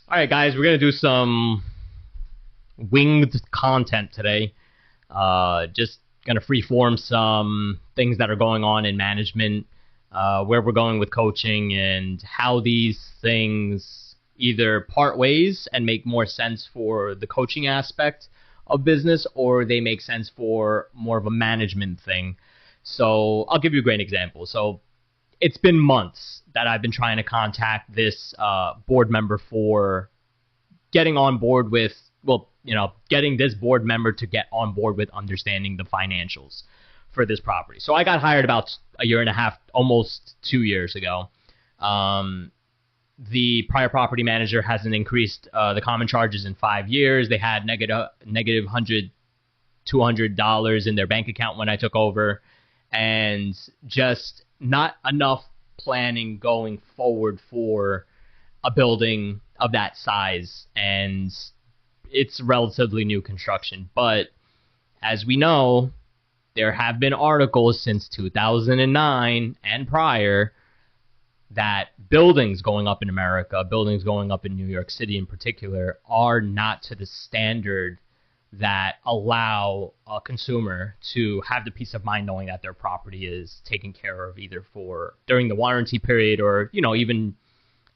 All right, guys, we're going to do some winged content today. Just going to freeform some things that are going on in management, where we're going with coaching, and how these things either part ways and make more sense for the coaching aspect of business, or they make sense for more of a management thing. So I'll give you a great example. So it's been months that I've been trying to contact this board member for getting on board with, getting this board member to get on board with understanding the financials for this property. So I got hired about a year and a half, almost 2 years ago. The prior property manager hasn't increased the common charges in 5 years. They had negative $100, $200 in their bank account when I took over, and just not enough planning going forward for a building of that size. And it's relatively new construction. But as we know, there have been articles since 2009 and prior that buildings going up in America, buildings going up in New York City in particular, are not to the standard that allow a consumer to have the peace of mind knowing that their property is taken care of either for during the warranty period or, even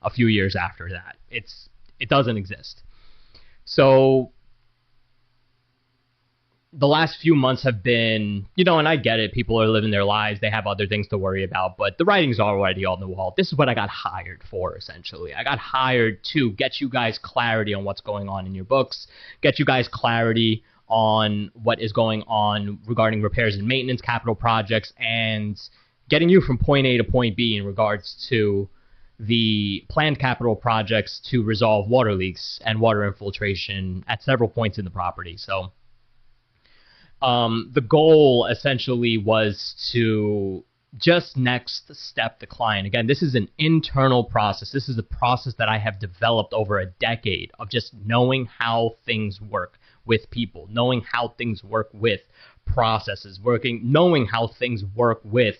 a few years after that. It doesn't exist. So the last few months have been, and I get it, people are living their lives, they have other things to worry about, but the writing's already on the wall. This is what I got hired for, essentially. I got hired to get you guys clarity on what's going on in your books, get you guys clarity on what is going on regarding repairs and maintenance, capital projects, and getting you from point A to point B in regards to the planned capital projects to resolve water leaks and water infiltration at several points in the property. So the goal essentially was to just next step the client. Again, this is an internal process. This is a process that I have developed over a decade of just knowing how things work with people, knowing how things work with processes, knowing how things work with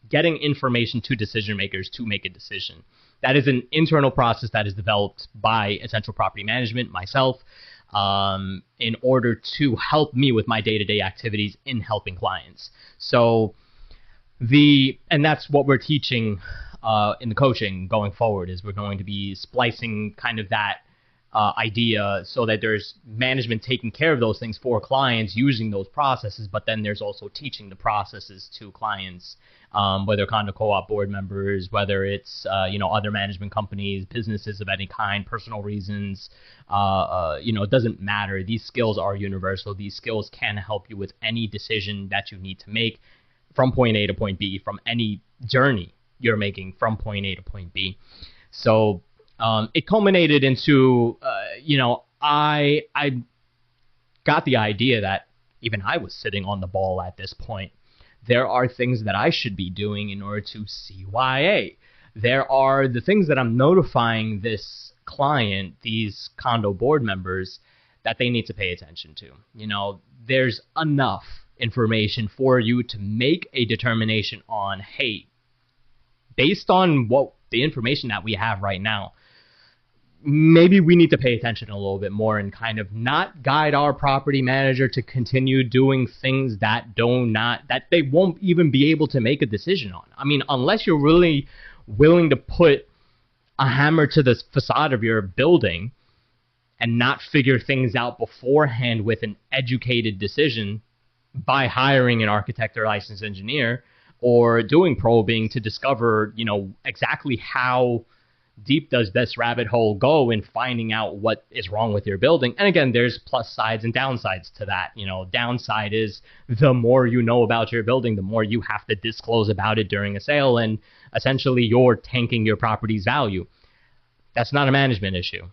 getting information to decision makers to make a decision. That is an internal process that is developed by Essential Property Management, myself, in order to help me with my day-to-day activities in helping clients. So and that's what we're teaching in the coaching going forward, is we're going to be splicing kind of that idea so that there's management taking care of those things for clients using those processes, but then there's also teaching the processes to clients, whether condo co-op board members, whether it's other management companies, businesses of any kind, personal reasons, it doesn't matter. These skills are universal. These skills can help you with any decision that you need to make from point A to point B, from any journey you're making from point A to point B. So it culminated into, I got the idea that even I was sitting on the ball at this point. There are things that I should be doing in order to CYA. There are the things that I'm notifying this client, these condo board members, that they need to pay attention to. There's enough information for you to make a determination on, hey, based on what the information that we have right now, maybe we need to pay attention a little bit more and kind of not guide our property manager to continue doing things that they won't even be able to make a decision on. I mean, unless you're really willing to put a hammer to the facade of your building and not figure things out beforehand with an educated decision by hiring an architect or licensed engineer or doing probing to discover, exactly how deep does this rabbit hole go in finding out what is wrong with your building. And again, there's plus sides and downsides to that. Downside is the more you know about your building, the more you have to disclose about it during a sale, and essentially you're tanking your property's value. That's not a management issue.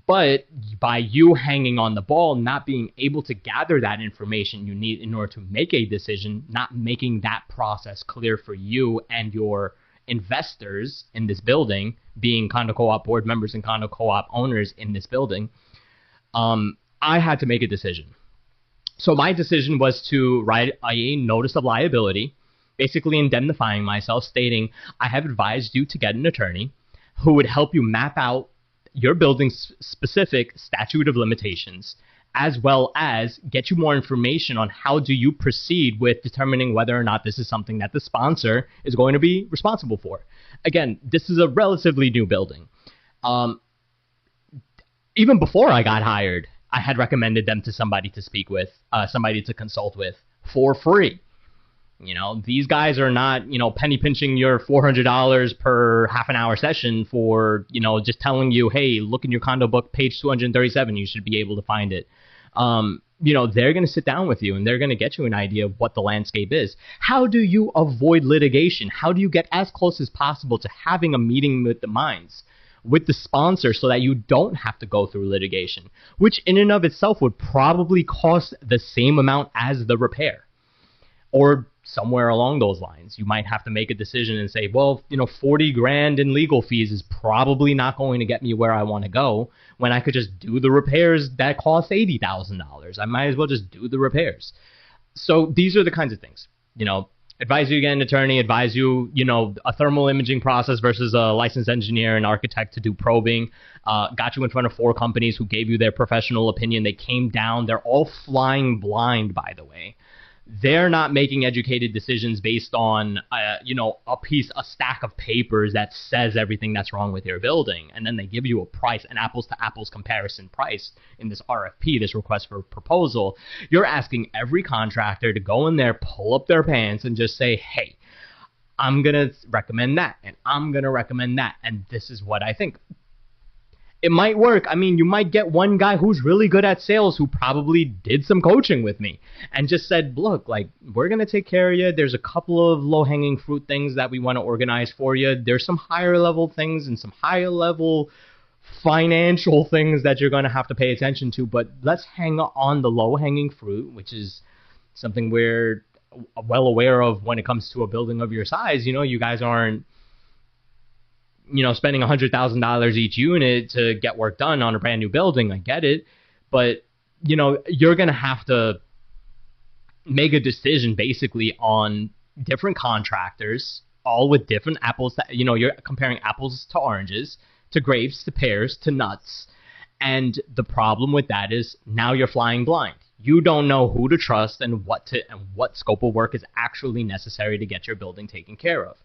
But by you hanging on the ball, not being able to gather that information you need in order to make a decision, not making that process clear for you and your investors in this building, being condo co-op board members and condo co-op owners in this building, I had to make a decision. So my decision was to write a notice of liability, basically indemnifying myself, stating, I have advised you to get an attorney. who would help you map out your building's specific statute of limitations, as well as get you more information on how do you proceed with determining whether or not this is something that the sponsor is going to be responsible for. Again, this is a relatively new building. Even before I got hired, I had recommended them to somebody to speak with, somebody to consult with for free. You know, these guys are not, penny pinching your $400 per half an hour session for, just telling you, hey, look in your condo book, page 237, you should be able to find it. They're going to sit down with you and they're going to get you an idea of what the landscape is. How do you avoid litigation? How do you get as close as possible to having a meeting with the minds, with the sponsor, so that you don't have to go through litigation, which in and of itself would probably cost the same amount as the repair? Or somewhere along those lines, you might have to make a decision and say, well, 40 grand in legal fees is probably not going to get me where I want to go, when I could just do the repairs that cost $80,000. I might as well just do the repairs. So these are the kinds of things, advise you to get an attorney, advise you, a thermal imaging process versus a licensed engineer and architect to do probing. Got you in front of 4 companies who gave you their professional opinion. They came down. They're all flying blind, by the way. They're not making educated decisions based on, a stack of papers that says everything that's wrong with your building. And then they give you a price, an apples to apples comparison price in this RFP, this request for proposal. You're asking every contractor to go in there, pull up their pants and just say, hey, I'm going to recommend that and I'm going to recommend that. And this is what I think. It might work. I mean, you might get one guy who's really good at sales who probably did some coaching with me and just said, look, we're going to take care of you. There's a couple of low-hanging fruit things that we want to organize for you. There's some higher level things and some higher level financial things that you're going to have to pay attention to. But let's hang on the low-hanging fruit, which is something we're well aware of when it comes to a building of your size. You guys aren't spending $100,000 each unit to get work done on a brand new building. I get it. But, you're going to have to make a decision basically on different contractors, all with different apples. You're comparing apples to oranges, to grapes, to pears, to nuts. And the problem with that is now you're flying blind. You don't know who to trust and what scope of work is actually necessary to get your building taken care of.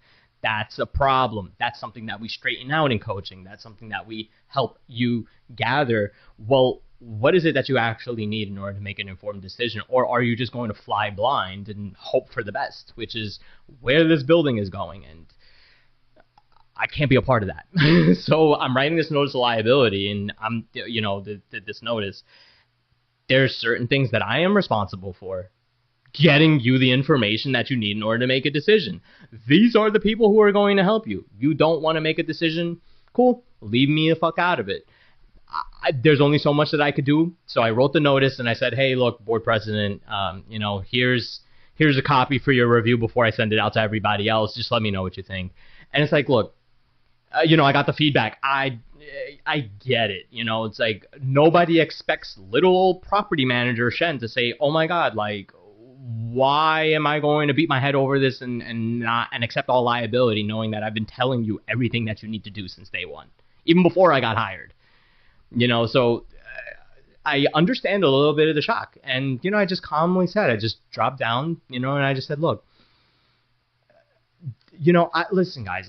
That's a problem. That's something that we straighten out in coaching. That's something that we help you gather. Well, what is it that you actually need in order to make an informed decision? Or are you just going to fly blind and hope for the best, which is where this building is going? And I can't be a part of that. So I'm writing this notice of liability, and I'm, this notice. There's certain things that I am responsible for, getting you the information that you need in order to make a decision. These are the people who are going to help you. You don't want to make a decision? Cool. Leave me the fuck out of it. There's only so much that I could do. So I wrote the notice and I said, hey, look, board president, here's a copy for your review before I send it out to everybody else. Just let me know what you think. And it's like, look, I got the feedback. I get it. It's like nobody expects little old property manager Shen to say, oh my God, why am I going to beat my head over this and accept all liability, knowing that I've been telling you everything that you need to do since day one, even before I got hired? So I understand a little bit of the shock. And, I just calmly said, I just dropped down, and I just said, look, listen, guys,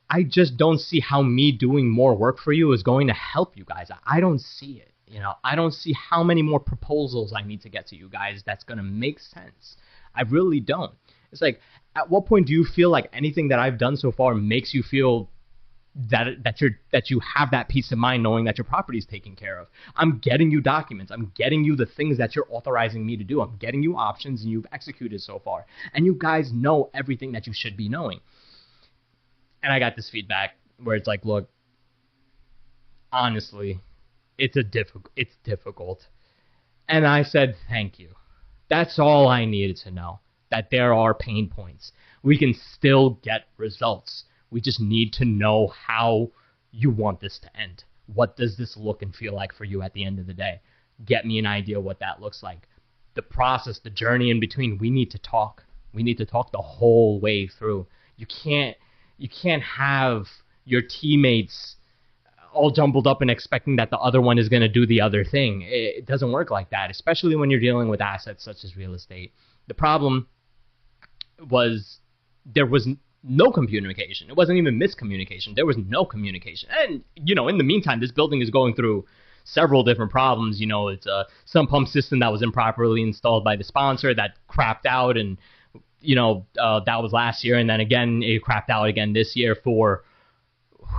I just don't see how me doing more work for you is going to help you guys. I don't see it. I don't see how many more proposals I need to get to you guys that's going to make sense. I really don't. It's like, at what point do you feel like anything that I've done so far makes you feel that you have that peace of mind knowing that your property is taken care of? I'm getting you documents. I'm getting you the things that you're authorizing me to do. I'm getting you options, and you've executed so far. And you guys know everything that you should be knowing. And I got this feedback where it's like, look, honestly, it's difficult. And I said, thank you. That's all I needed to know, that there are pain points. We can still get results. We just need to know how you want this to end. What does this look and feel like for you at the end of the day? Get me an idea what that looks like. The process, the journey in between, we need to talk. We need to talk the whole way through. You can't have, your teammates all jumbled up and expecting that the other one is going to do the other thing. It doesn't work like that, especially when you're dealing with assets such as real estate. The problem was there was no communication. It wasn't even miscommunication. There was no communication. And, in the meantime, this building is going through several different problems. It's a sump pump system that was improperly installed by the sponsor that crapped out, and, that was last year. And then again, it crapped out again this year for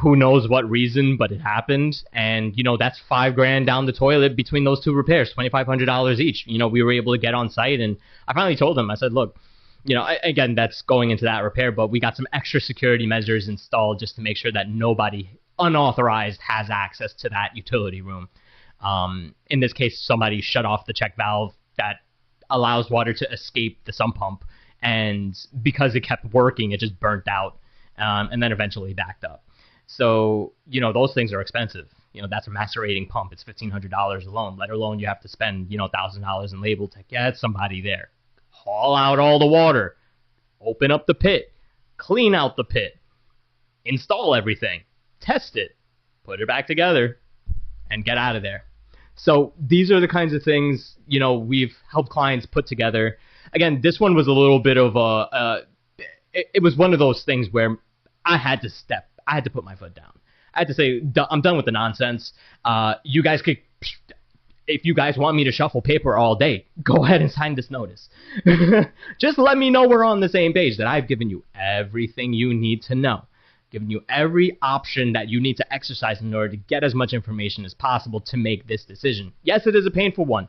who knows what reason, but it happened. And, that's $5,000 down the toilet between those two repairs, $2,500 each. We were able to get on site, and I finally told them, I said, look, again, that's going into that repair, but we got some extra security measures installed just to make sure that nobody unauthorized has access to that utility room. In this case, somebody shut off the check valve that allows water to escape the sump pump, and because it kept working, it just burnt out, and then eventually backed up. So, those things are expensive. That's a macerating pump. It's $1,500 alone, let alone you have to spend, $1,000 in label to get somebody there. Haul out all the water, open up the pit, clean out the pit, install everything, test it, put it back together, and get out of there. So these are the kinds of things, we've helped clients put together. Again, this one was a little bit of it was one of those things where I had to put my foot down. I had to say, I'm done with the nonsense. You guys could, if you guys want me to shuffle paper all day, go ahead and sign this notice. Just let me know we're on the same page, that I've given you everything you need to know, given you every option that you need to exercise in order to get as much information as possible to make this decision. Yes, it is a painful one.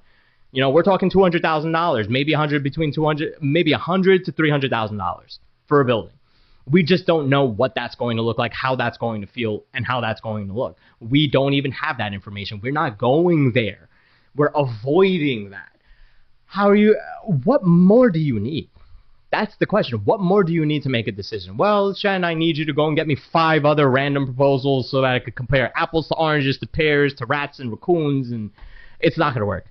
We're talking $200,000, maybe $100 to $300,000 for a building. We just don't know what that's going to look like, how that's going to feel, and how that's going to look. We don't even have that information. We're not going there. We're avoiding that. What more do you need? That's the question. What more do you need to make a decision? Well, Shen, I need you to go and get me 5 other random proposals so that I could compare apples to oranges to pears to rats and raccoons, and it's not going to work.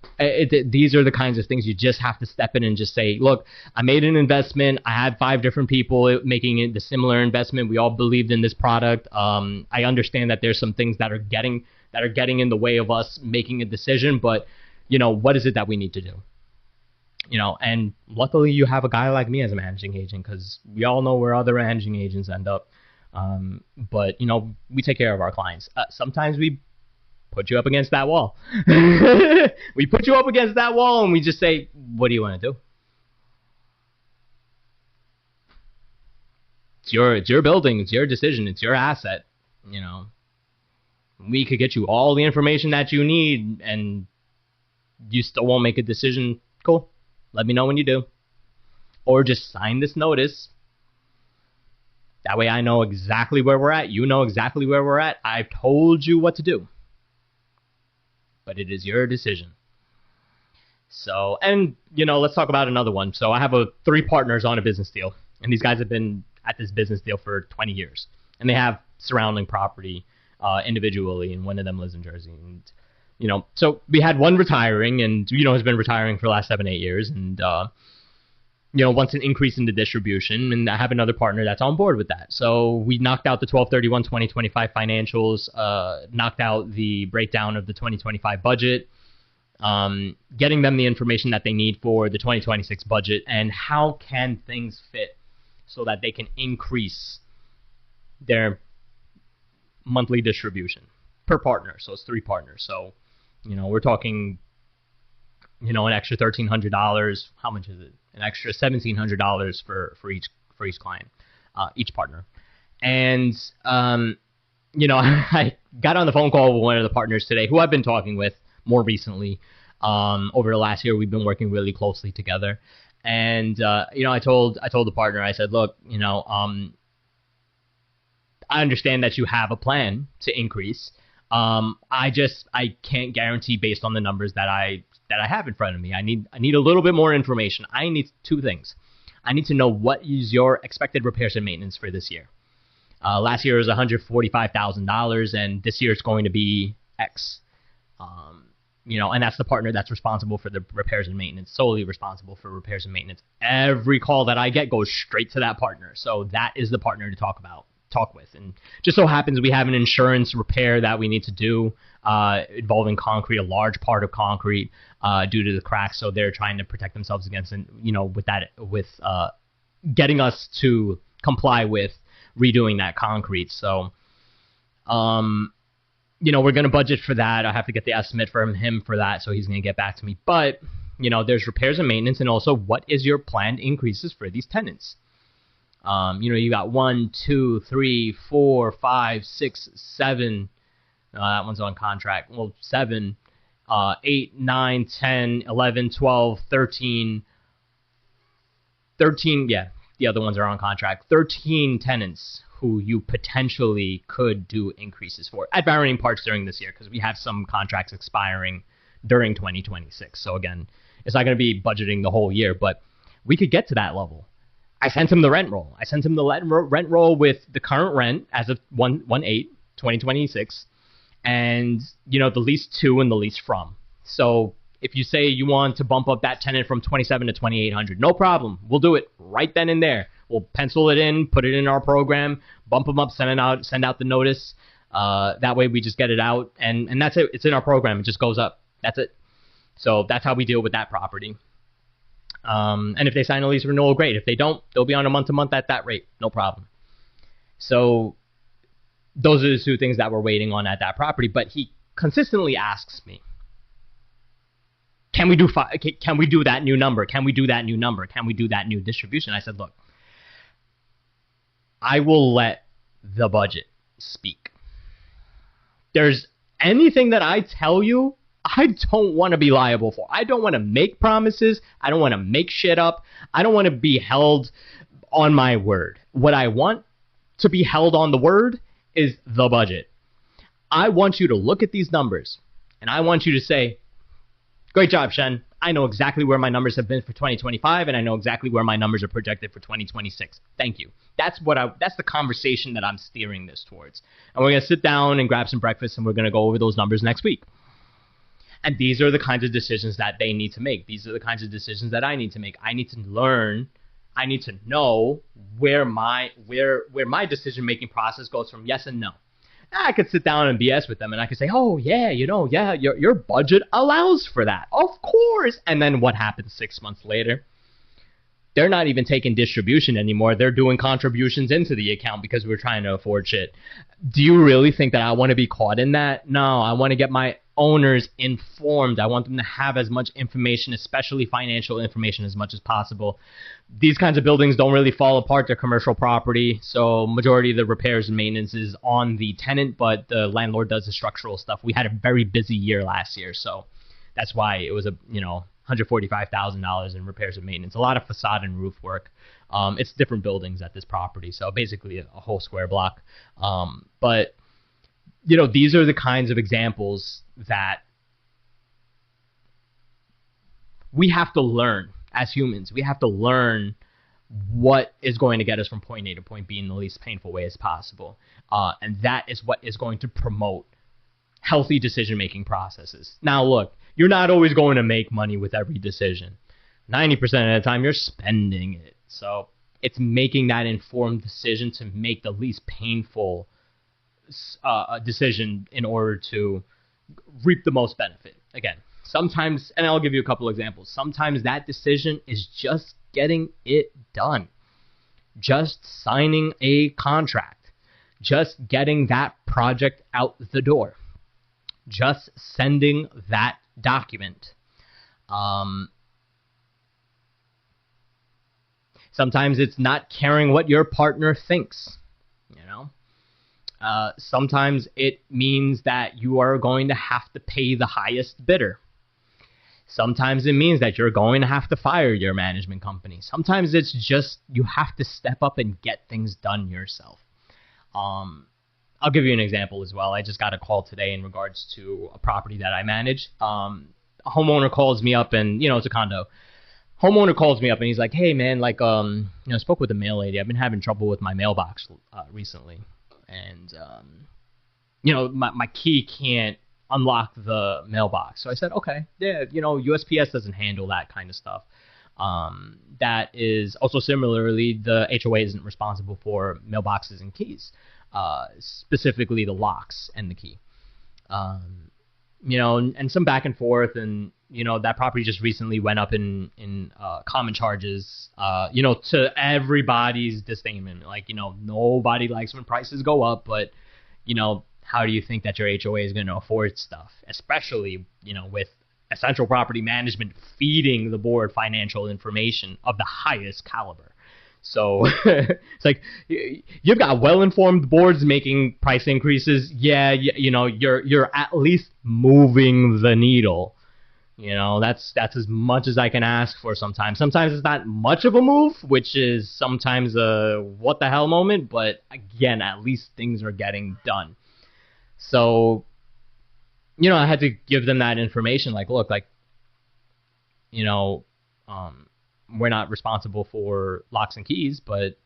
These are the kinds of things you just have to step in and just say, look, I made an investment. I had 5 different people making it the similar investment. We all believed in this product. I understand that there's some things that are getting in the way of us making a decision, but what is it that we need to do? And luckily you have a guy like me as a managing agent, because we all know where other managing agents end up. But we take care of our clients. Sometimes we put you up against that wall. We put you up against that wall and we just say, what do you want to do? It's your building. It's your decision. It's your asset. We could get you all the information that you need and you still won't make a decision. Cool. Let me know when you do. Or just sign this notice. That way I know exactly where we're at. You know exactly where we're at. I've told you what to do. But it is your decision. So, and, let's talk about another one. So I have 3 partners on a business deal. And these guys have been at this business deal for 20 years. And they have surrounding property individually. And one of them lives in Jersey. And, so we had one retiring and, has been retiring for the last 7-8 years. And, wants an increase in the distribution. And I have another partner that's on board with that. So we knocked out the 12/31/2025 financials, knocked out the breakdown of the 2025 budget, getting them the information that they need for the 2026 budget, and how can things fit so that they can increase their monthly distribution per partner. So it's 3 partners. So, we're talking, an extra $1,300. How much is it? An extra $1,700 for each client, each partner. And, I got on the phone call with one of the partners today who I've been talking with more recently. Over the last year, we've been working really closely together. And, I told the partner, I said, look, I understand that you have a plan to increase. I can't guarantee based on the numbers that I have in front of me. I need a little bit more information. I need 2 things. I need to know what is your expected repairs and maintenance for this year. Last year was $145,000, and this year it's going to be X. And that's the partner that's responsible for the repairs and maintenance, solely responsible for repairs and maintenance. Every call that I get goes straight to that partner. So that is the partner to talk about. talk with. And just so happens we have an insurance repair that we need to do involving concrete, a large part of concrete due to the cracks. So they're trying to protect themselves against, with getting us to comply with redoing that concrete. So, we're going to budget for that. I have to get the estimate from him for that, so he's going to get back to me. But, there's repairs and maintenance, and also what is your planned increases for these tenants? You got 1, 2, 3, 4, 5, 6, 7. That one's on contract. Well, 7, 8, 9, 10, 11, 12, 13. 13, yeah, the other ones are on contract. 13 tenants who you potentially could do increases for at varying parts during this year, because we have some contracts expiring during 2026. So again, it's not going to be budgeting the whole year, but we could get to that level. I sent him the rent roll. I sent him the rent roll with the current rent as of 1/8/2026, and the lease to and the lease from. So if you say you want to bump up that tenant from 27 to 2,800, no problem. We'll do it right then and there. We'll pencil it in, put it in our program, bump them up, send out the notice. That way we just get it out, and that's it. It's in our program. It just goes up. That's it. So that's how we deal with that property. And if they sign a lease renewal, great. If they don't, they'll be on a month-to-month at that rate. No problem. So those are the two things that we're waiting on at that property. But he consistently asks me, can we do that new number? Can we do that new number? Can we do that new distribution? I said, look, I will let the budget speak. There's anything that I tell you, I don't want to be liable for. I don't want to make promises. I don't want to make shit up. I don't want to be held on my word. What I want to be held on the word is the budget. I want you to look at these numbers, and I want you to say, great job, Shen. I know exactly where my numbers have been for 2025, and I know exactly where my numbers are projected for 2026. Thank you. That's the conversation that I'm steering this towards. And we're going to sit down and grab some breakfast, and we're going to go over those numbers next week. And these are the kinds of decisions that they need to make. These are the kinds of decisions that I need to make. I need to learn. I need to know where my decision-making process goes from yes and no. I could sit down and BS with them, and I could say, oh, yeah, your budget allows for that. Of course. And then what happens 6 months later? They're not even taking distribution anymore. They're doing contributions into the account because we're trying to afford shit. Do you really think that I want to be caught in that? No, I want to get my owners informed. I want them to have as much information, especially financial information, as much as possible. These kinds of buildings don't really fall apart. They're commercial property, so majority of the repairs and maintenance is on the tenant, but the landlord does the structural stuff. We had a very busy year last year, so that's why it was $145,000 in repairs and maintenance. A lot of facade and roof work. It's different buildings at this property, so basically a whole square block. But these are the kinds of examples that we have to learn as humans. We have to learn what is going to get us from point A to point B in the least painful way as possible. And that is what is going to promote healthy decision-making processes. Now, look, you're not always going to make money with every decision. 90% of the time, you're spending it. So it's making that informed decision to make the least painful decision in order to reap the most benefit. Again, sometimes, and I'll give you a couple examples, sometimes that decision is just getting it done. Just signing a contract. Just getting that project out the door. Just sending that document. Sometimes it's not caring what your partner thinks. Sometimes it means that you are going to have to pay the highest bidder. Sometimes it means that you're going to have to fire your management company. Sometimes it's just you have to step up and get things done yourself. I'll give you an example as well. I just got a call today in regards to a property that I manage. A homeowner calls me up, and it's a condo. Homeowner calls me up and he's like, "Hey man, I spoke with the mail lady. I've been having trouble with my mailbox recently, and my key can't unlock the mailbox." So I said, "Okay, yeah, USPS doesn't handle that kind of stuff. That is also similarly, the HOA isn't responsible for mailboxes and keys, specifically the locks and the key. And some back and forth, and that property just recently went up in common charges, to everybody's disdain. Like, nobody likes when prices go up, but how do you think that your HOA is going to afford stuff, especially with Essential Property Management feeding the board financial information of the highest caliber? So it's like, you've got well-informed boards making price increases. Yeah, you're at least moving the needle. That's as much as I can ask for sometimes. Sometimes it's not much of a move, which is sometimes a what the hell moment. But again, at least things are getting done. So, I had to give them that information. Like, look, we're not responsible for locks and keys, but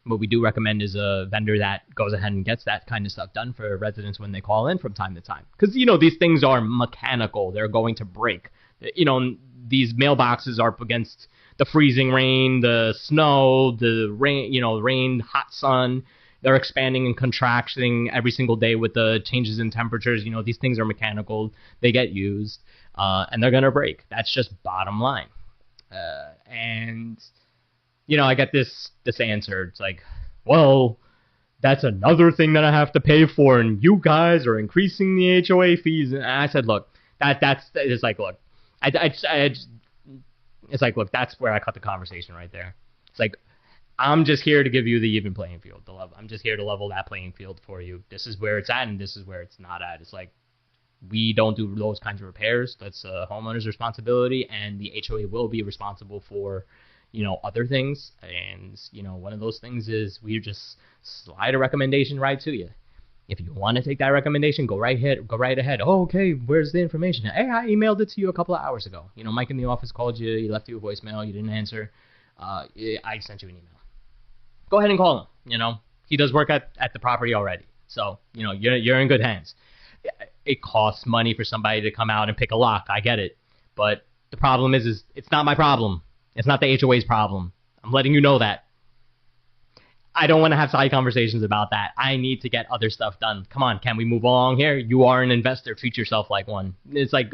what we do recommend is a vendor that goes ahead and gets that kind of stuff done for residents when they call in from time to time. Because, these things are mechanical. They're going to break. These mailboxes are up against the freezing rain, the snow, the rain, hot sun. They're expanding and contracting every single day with the changes in temperatures. These things are mechanical. They get used, and they're going to break. That's just bottom line. And I get this answer. It's like, well, that's another thing that I have to pay for, and you guys are increasing the HOA fees. And I said, look, it's like, look, it's like, look, that's where I cut the conversation right there. It's like, I'm just here to give you the even playing field. I'm just here to level that playing field for you. This is where it's at, and this is where it's not at. It's like, we don't do those kinds of repairs. That's a homeowner's responsibility, and the HOA will be responsible for, other things. And, one of those things is we just slide a recommendation right to you. If you want to take that recommendation, go right ahead. Oh, okay, where's the information? Hey, I emailed it to you a couple of hours ago. Mike in the office called you. He left you a voicemail. You didn't answer. I sent you an email. Go ahead and call him. He does work at the property already. So, you're in good hands. It costs money for somebody to come out and pick a lock. I get it. But the problem is it's not my problem. It's not the HOA's problem. I'm letting you know that. I don't want to have side conversations about that. I need to get other stuff done. Come on, can we move along here? You are an investor. Treat yourself like one. It's like,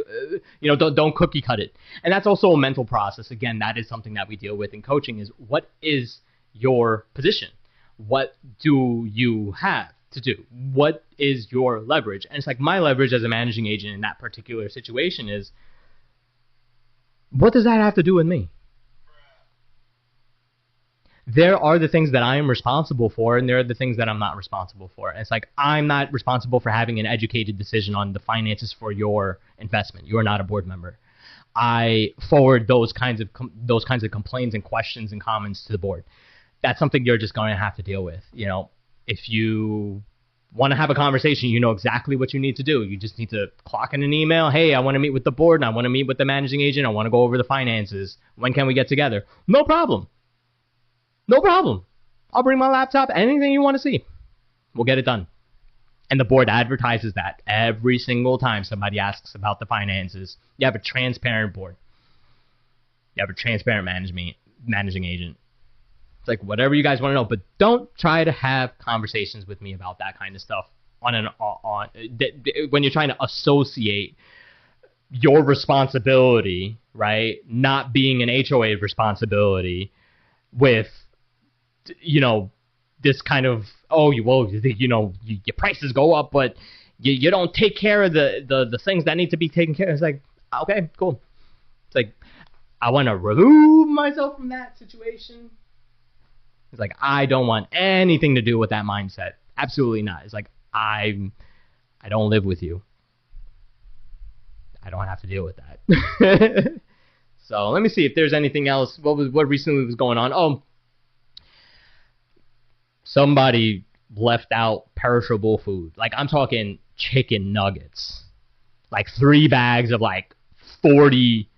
don't cookie cut it. And that's also a mental process. Again, that is something that we deal with in coaching is, what is your position? What do you have to do? What is your leverage? And it's like, my leverage as a managing agent in that particular situation is, what does that have to do with me? There are the things that I am responsible for, and there are the things that I'm not responsible for. And it's like, I'm not responsible for having an educated decision on the finances for your investment. You're not a board member. I forward those kinds of complaints and questions and comments to the board. That's something you're just going to have to deal with. If you want to have a conversation, you know exactly what you need to do. You just need to clock in an email. Hey, I want to meet with the board, and I want to meet with the managing agent. I want to go over the finances. When can we get together? No problem. No problem. I'll bring my laptop. Anything you want to see, we'll get it done. And the board advertises that every single time somebody asks about the finances. You have a transparent board. You have a transparent managing agent. It's like, whatever you guys want to know, but don't try to have conversations with me about that kind of stuff when you're trying to associate your responsibility, right, not being an HOA responsibility, with this kind of, your prices go up, but you don't take care of the things that need to be taken care of. It's like, okay, cool. It's like, I want to remove myself from that situation. It's like, I don't want anything to do with that mindset. Absolutely not. It's like, I don't live with you. I don't have to deal with that. So let me see if there's anything else. What recently was going on? Oh, somebody left out perishable food. Like, I'm talking chicken nuggets. Like 3 bags of 40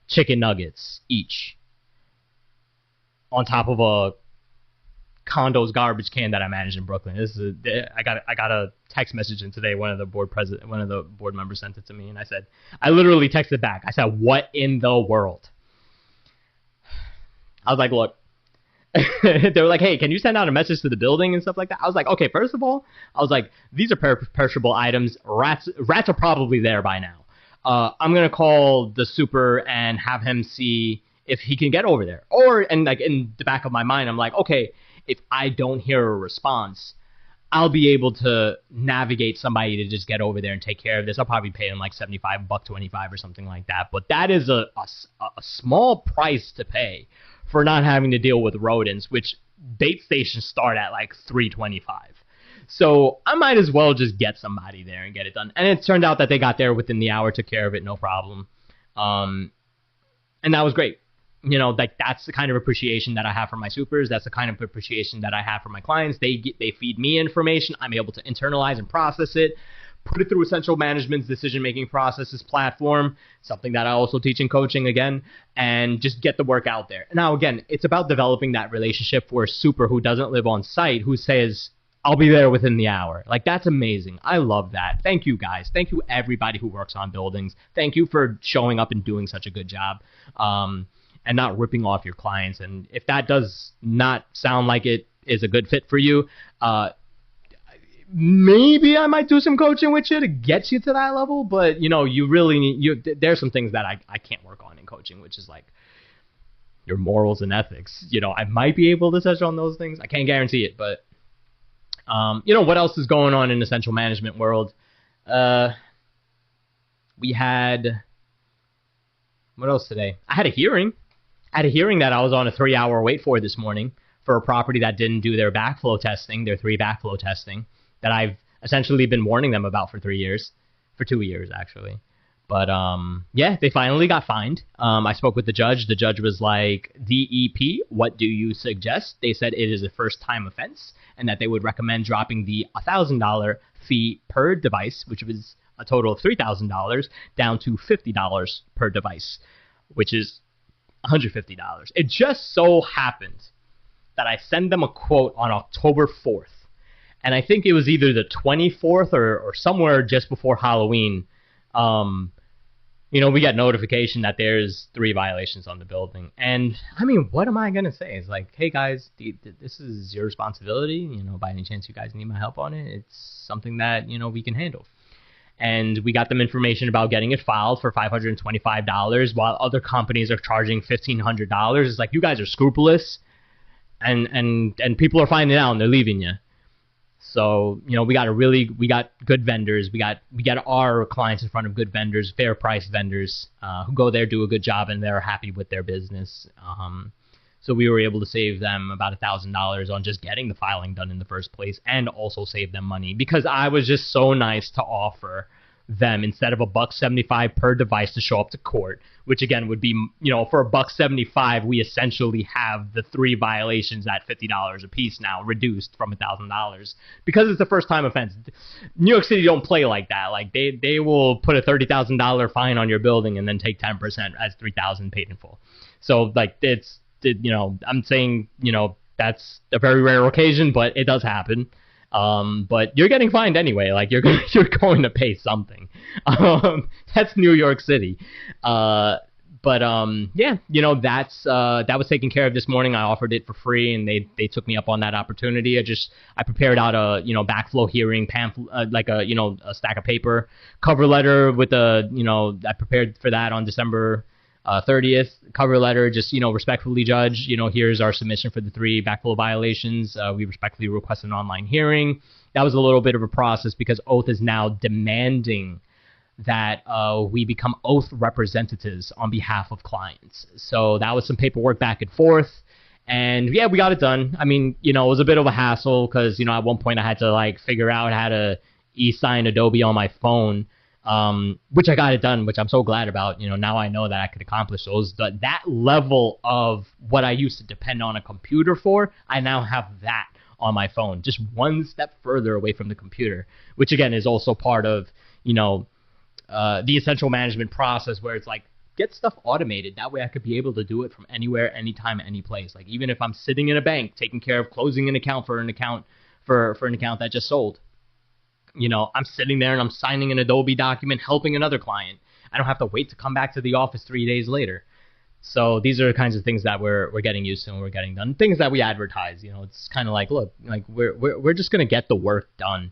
chicken nuggets each. On top of a condo's garbage can that I manage in Brooklyn. I got a text message in today. One of the board members sent it to me, and I literally texted back. I said, "What in the world?" I was like, look, they were like, hey, can you send out a message to the building and stuff like that? I was like, okay, first of all, I was like, these are perishable items. Rats are probably there by now. I'm going to call the super and have him see if he can get over there. And like in the back of my mind, I'm like, okay, if I don't hear a response, I'll be able to navigate somebody to just get over there and take care of this. I'll probably pay them like $75, $25 or something like that. But that is a small price to pay for not having to deal with rodents, which bait stations start at like $325. So I might as well just get somebody there and get it done. And it turned out that they got there within the hour, took care of it, no problem. And that was great. You know, like that's the kind of appreciation that I have for my supers. That's the kind of appreciation that I have for my clients. They feed me information. I'm able to internalize and process it, put it through Essential Management's decision-making processes platform, something that I also teach in coaching again, and just get the work out there. Now, again, it's about developing that relationship for a super who doesn't live on site, who says, I'll be there within the hour. Like, that's amazing. I love that. Thank you, guys. Thank you, everybody who works on buildings. Thank you for showing up and doing such a good job. And not ripping off your clients. And if that does not sound like it is a good fit for you, maybe I might do some coaching with you to get you to that level. But, you know, you really need, there's some things that I can't work on in coaching, which is like your morals and ethics. You know, I might be able to touch on those things. I can't guarantee it. But, you know, what else is going on in Essential Management world? We had, what else today? I had a hearing. That I was on a 3-hour wait for this morning for a property that didn't do their backflow testing, their 3 backflow testing, that I've essentially been warning them about for 2 years actually. But yeah, they finally got fined. I spoke with the judge. The judge was like, DEP, what do you suggest? They said it is a first-time offense and that they would recommend dropping the $1,000 fee per device, which was a total of $3,000, down to $50 per device, which is $150. It just so happened that I sent them a quote on October 4th. And I think it was either the 24th or somewhere just before Halloween. You know, we got notification that there's 3 violations on the building. And I mean, what am I going to say? It's like, hey guys, this is your responsibility. You know, by any chance you guys need my help on it, it's something that, you know, we can handle. And we got them information about getting it filed for $525 while other companies are charging $1,500. It's like, you guys are scrupulous and people are finding out and they're leaving you. So, you know, we got good vendors. We got our clients in front of good vendors, fair price vendors, who go there, do a good job, and they're happy with their business. So we were able to save them about $1,000 on just getting the filing done in the first place, and also save them money because I was just so nice to offer them, instead of $1.75 per device to show up to court, which again would be, you know, for $1.75, we essentially have the 3 violations at $50 a piece now, reduced from $1,000 because it's a first time offense. New York City don't play like that. Like they will put a $30,000 fine on your building and then take 10% as $3,000 paid in full. So like you know, I'm saying, you know, that's a very rare occasion, but it does happen. But you're getting fined anyway. Like you're going to pay something. That's New York City. Yeah, you know, that was taken care of this morning. I offered it for free, and they took me up on that opportunity. I prepared out a, you know, backflow hearing pamphlet, like a, you know, a stack of paper, cover letter with you know, I prepared for that on December 30th, cover letter, just, you know, respectfully, judge, you know, here's our submission for the 3 backflow violations. We respectfully request an online hearing. That was a little bit of a process because Oath is now demanding that we become Oath representatives on behalf of clients. So that was some paperwork back and forth. And yeah, we got it done. I mean, you know, it was a bit of a hassle because, you know, at one point I had to like figure out how to e-sign Adobe on my phone. Which I got it done, which I'm so glad about. You know, now I know that I could accomplish those. That level of what I used to depend on a computer for, I now have that on my phone, just one step further away from the computer, which again is also part of, you know, the Essential Management process where it's like, get stuff automated. That way I could be able to do it from anywhere, anytime, any place. Like even if I'm sitting in a bank taking care of closing an account for an account that just sold. You know, I'm sitting there and I'm signing an Adobe document helping another client. I don't have to wait to come back to the office 3 days later. So these are the kinds of things that we're getting used to and we're getting done. Things that we advertise, it's kind of like, look, like we're just gonna get the work done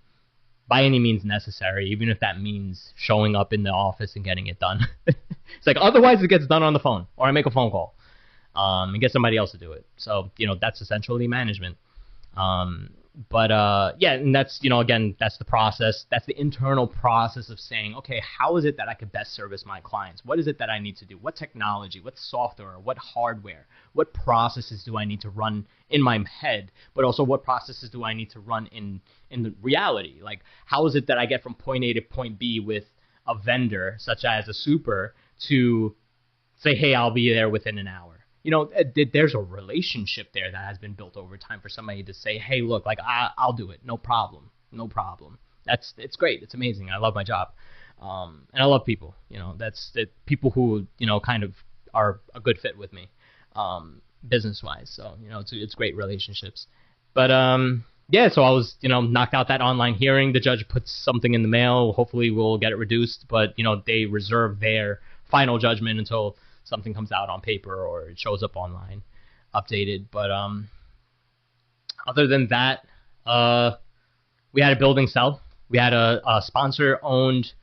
by any means necessary, even if that means showing up in the office and getting it done. It's like otherwise it gets done on the phone, or I make a phone call and get somebody else to do it. So that's essentially management. Yeah, and that's, again, that's the process. That's the internal process of saying, okay, how is it that I could best service my clients? What is it that I need to do? What technology, what software, what hardware, what processes do I need to run in my head, but also what processes do I need to run in the reality? Like, how is it that I get from point A to point B with a vendor, such as a super, to say, hey, I'll be there within an hour? There's a relationship there that has been built over time for somebody to say, hey, look, like I'll do it. No problem. No problem. It's great. It's amazing. I love my job. And I love people, that's the people who, kind of are a good fit with me, business wise. So, it's great relationships, but, yeah, so I was, knocked out that online hearing. The judge puts something in the mail. Hopefully we'll get it reduced, but, they reserve their final judgment until something comes out on paper or it shows up online updated. But other than that, we had a building sell. We had a sponsor-owned,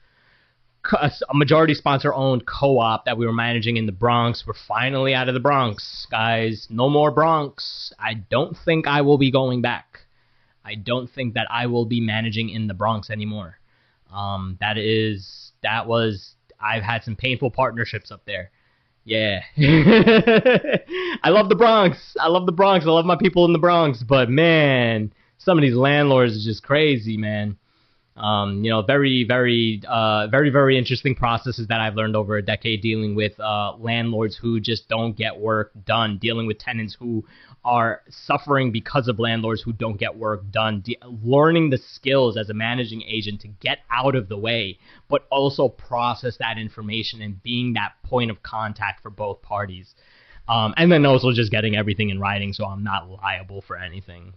a majority sponsor-owned co-op that we were managing in the Bronx. We're finally out of the Bronx, guys. No more Bronx. I don't think I will be going back. I don't think that I will be managing in the Bronx anymore. I've had some painful partnerships up there. Yeah. I love the Bronx. I love my people in the Bronx. But, man, some of these landlords are just crazy, man. Very, very, very, very interesting processes that I've learned over a decade dealing with landlords who just don't get work done, dealing with tenants who are suffering because of landlords who don't get work done, learning the skills as a managing agent to get out of the way, but also process that information and being that point of contact for both parties. And then also just getting everything in writing so I'm not liable for anything.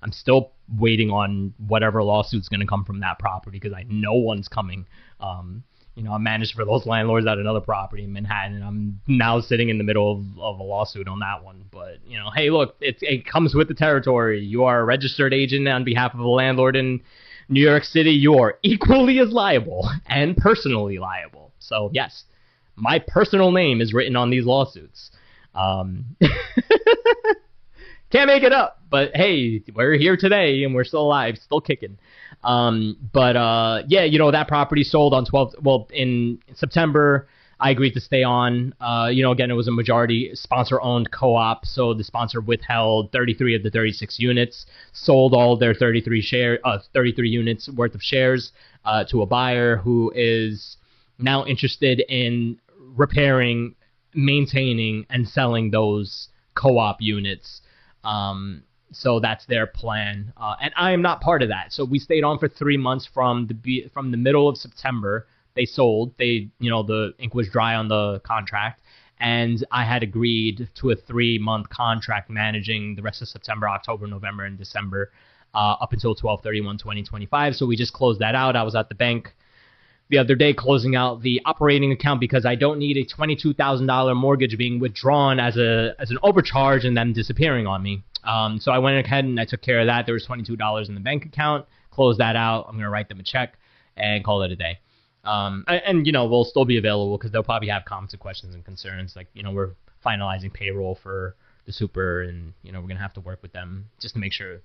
I'm still waiting on whatever lawsuit's going to come from that property because I know one's coming. I managed for those landlords at another property in Manhattan, and I'm now sitting in the middle of a lawsuit on that one. But, hey, look, it comes with the territory. You are a registered agent on behalf of a landlord in New York City. You are equally as liable and personally liable. So, yes, my personal name is written on these lawsuits. Can't make it up, but hey, we're here today and we're still alive, still kicking. That property sold on in September. I agreed to stay on. Again, it was a majority sponsor-owned co-op, so the sponsor withheld 33 of the 36 units, sold all their 33 units worth of shares to a buyer who is now interested in repairing, maintaining, and selling those co-op units. So that's their plan, and I am not part of that. So we stayed on for 3 months from the middle of September. They sold. The ink was dry on the contract, and I had agreed to a 3-month contract managing the rest of September, October, November, and December, up until 12/31/2025. So we just closed that out. I was at the bank the other day closing out the operating account because I don't need a $22,000 mortgage being withdrawn as an overcharge and then disappearing on me. So I went ahead and I took care of that. There was $22 in the bank account. Closed that out. I'm going to write them a check and call it a day. We'll still be available because they'll probably have comments and questions and concerns. Like, we're finalizing payroll for the super, and, we're going to have to work with them just to make sure,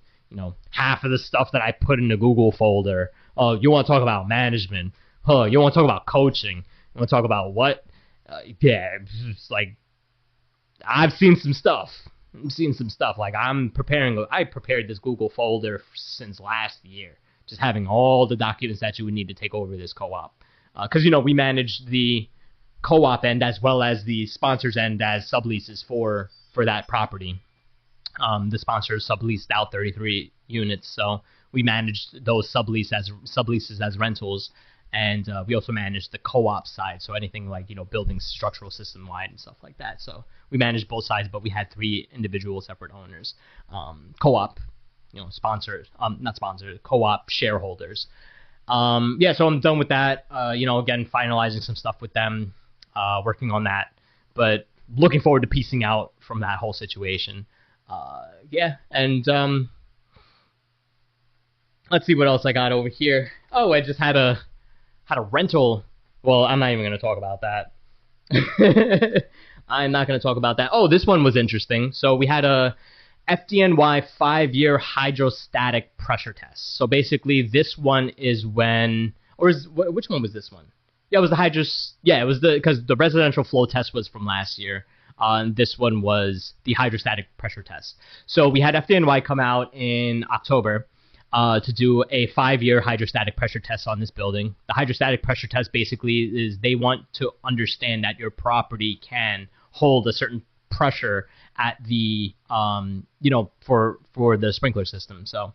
half of the stuff that I put in the Google folder, oh, you want to talk about management? Oh, you want to talk about coaching? You want to talk about what? It's like, I've seen some stuff. Like, I prepared this Google folder since last year, just having all the documents that you would need to take over this co-op. Because, we manage the co-op end as well as the sponsor's end as subleases for that property. The sponsor subleased out 33 units, so we managed those subleases as rentals. And we also manage the co-op side, so anything like, building structural system wide and stuff like that. So we managed both sides, but we had 3 individual separate owners. Co-op, sponsors, not sponsors, co-op shareholders. So I'm done with that. Again, finalizing some stuff with them, working on that. But looking forward to piecing out from that whole situation. Yeah, and let's see what else I got over here. Oh, I just had a rental. Well, I'm not even going to talk about that. I'm not going to talk about that. Oh, this one was interesting. So we had a FDNY 5-year hydrostatic pressure test. So basically, this one is when, or is which one was this one? Yeah, it was the it was because the residential flow test was from last year. And this one was the hydrostatic pressure test. So we had FDNY come out in October to do a 5-year hydrostatic pressure test on this building. The hydrostatic pressure test basically is they want to understand that your property can hold a certain pressure at the, for the sprinkler system. So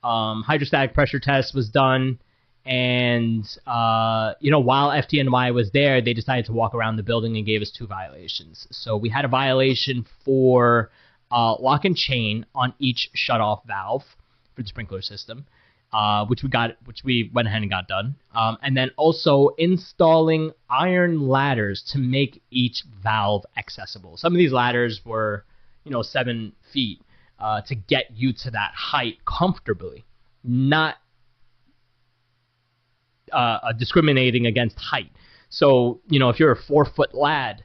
hydrostatic pressure test was done. And, while FDNY was there, they decided to walk around the building and gave us 2 violations. So we had a violation for lock and chain on each shutoff valve for the sprinkler system, which we went ahead and got done. And then also installing iron ladders to make each valve accessible. Some of these ladders were, 7 feet to get you to that height comfortably, not discriminating against height. So, if you're a 4-foot lad,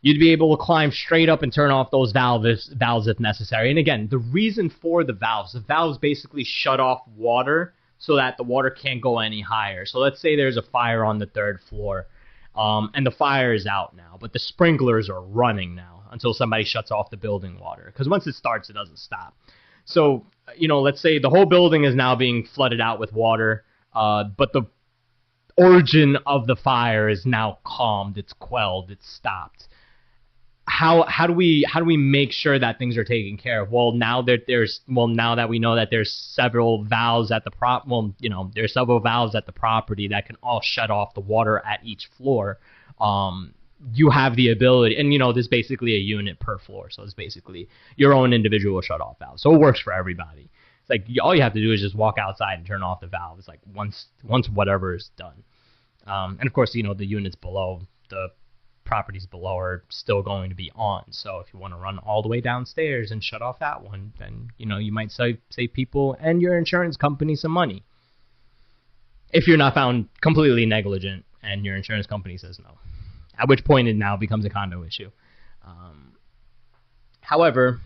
you'd be able to climb straight up and turn off those valves if necessary. And again, the reason for the valves basically shut off water so that the water can't go any higher. So let's say there's a fire on the 3rd floor, and the fire is out now, but the sprinklers are running now until somebody shuts off the building water. Because once it starts, it doesn't stop. So, let's say the whole building is now being flooded out with water, but the origin of the fire is now calmed, it's quelled, it's stopped. How do we make sure that things are taken care of? Well, now that we know that there's several valves at the there's several valves at the property that can all shut off the water at each floor. You have the ability, and there's basically a unit per floor, so it's basically your own individual shut off valve. So it works for everybody. It's like all you have to do is just walk outside and turn off the valve. It's like once whatever is done. And of course, the units below, the properties below are still going to be on. So if you want to run all the way downstairs and shut off that one, then, you might save people and your insurance company some money. If you're not found completely negligent and your insurance company says no. At which point it now becomes a condo issue. However,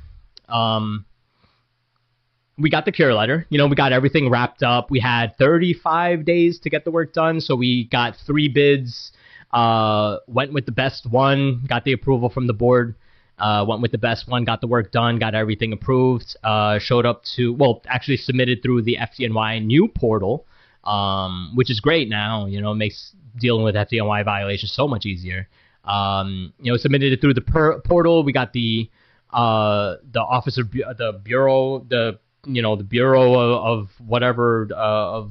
we got the cure letter. We got everything wrapped up. We had 35 days to get the work done. So we got 3 bids, went with the best one, got the approval from the board, went with the best one, got the work done, got everything approved, actually submitted through the FDNY new portal, which is great now. It makes dealing with FDNY violations so much easier. Submitted it through the portal. We got the office of the bureau, the bureau of whatever, of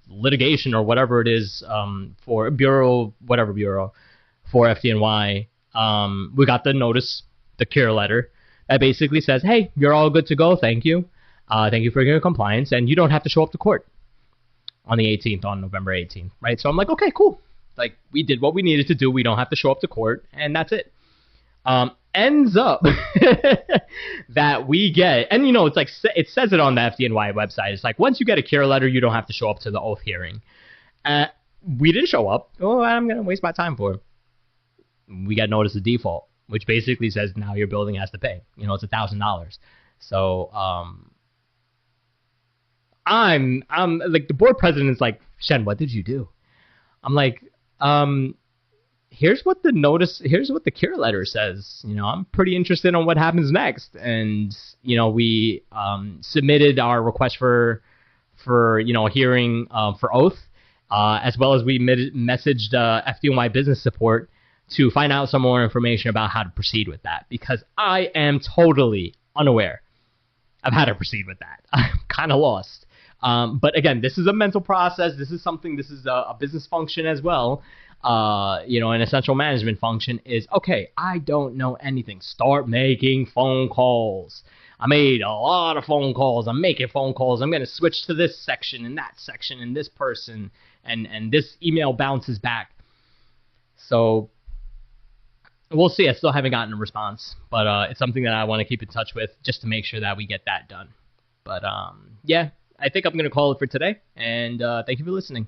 litigation or whatever it is, for bureau for FDNY. We got the notice, the cure letter that basically says, hey, you're all good to go. Thank you. Thank you for your compliance. And you don't have to show up to court on November 18th. Right. So I'm like, okay, cool. Like, we did what we needed to do. We don't have to show up to court, and that's it. Ends up that we get, and it's like, it says it on the FDNY website. It's like, once you get a cure letter, you don't have to show up to the oath hearing. We didn't show up. Oh, I'm going to waste my time for it. We got notice of default, which basically says now your building has to pay. It's $1,000. So, I'm like, the board president is like, Shen, what did you do? I'm like, here's what the cure letter says. I'm pretty interested on what happens next. And, we submitted our request for hearing for oath, as well as we messaged FDNY business support to find out some more information about how to proceed with that, because I am totally unaware of how to proceed with that. I'm kind of lost. But again, this is a mental process. This is a business function as well. An essential management function is, okay, I don't know anything. Start making phone calls. I made a lot of phone calls. I'm making phone calls. I'm going to switch to this section and that section and this person, and this email bounces back. So We'll see. I still haven't gotten a response, but it's something that I want to keep in touch with just to make sure that we get that done. But yeah, I think I'm going to call it for today, and thank you for listening.